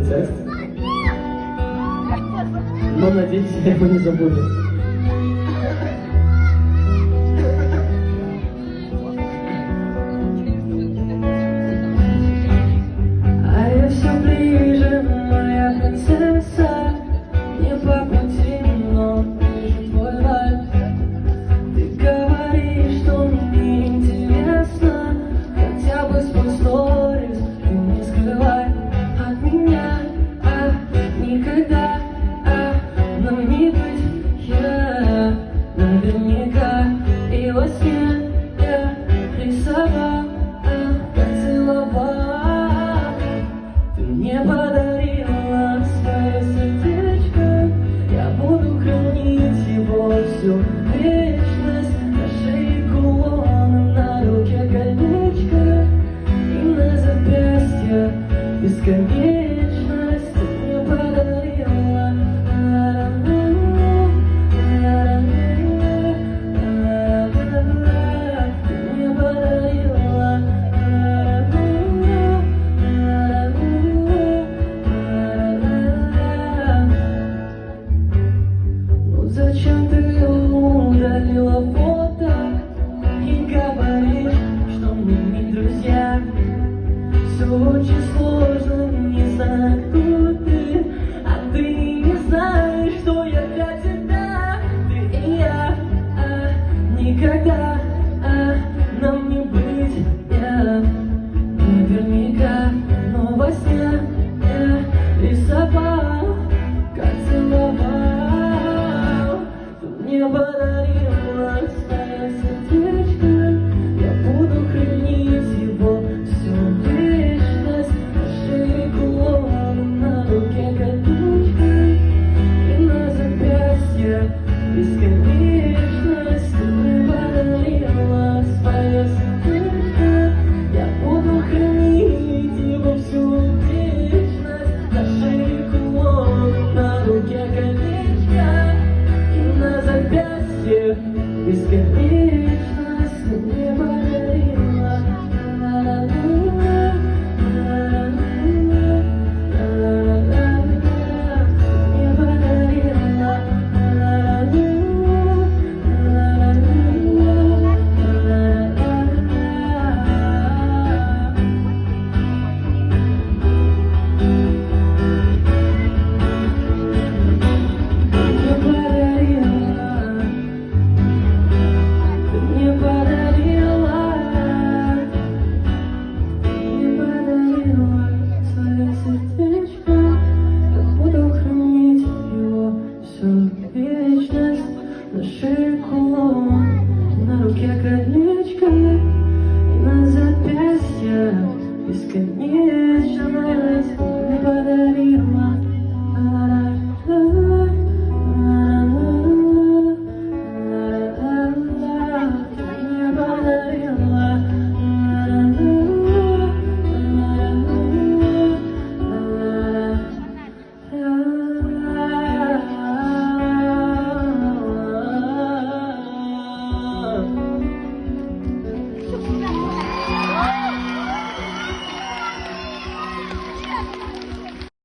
текст. Но надеюсь, я его не забуду. А я все ближе, моя принцесса. Не по пути, но вижу твой лайк. Ты говоришь, что мне интересно. Хотя бы свой сторис ты не скрывай от меня. Никогда нам не быть, я наверняка. И во сне я рисовал, как целовал. Ты мне подарила свое сердечко. Я буду хранить его всю вечность. На шее кулон, на руке колечко и на запястье бесконечность. Ты мне подарила, ты мне подарила. Ну зачем ты удалила фото и говоришь, что мы не друзья? Все очень сложно, не знаю, кто ты, а ты не знаешь, что я для тебя. Ты и я, никогда нам не быть, я наверняка. Но во сне я рисовал, как целовал. Ты мне подарила свое сердечко. Я буду хранить его всю вечность. На шее кулон, на руке колечко и на запястье бесконечность. Ты мне подарила свое сердечко. Я буду хранить его всю вечность. На шее кулон, на руке колечко и на запястье бесконечность. Ты мне подарила. Вечность на шее.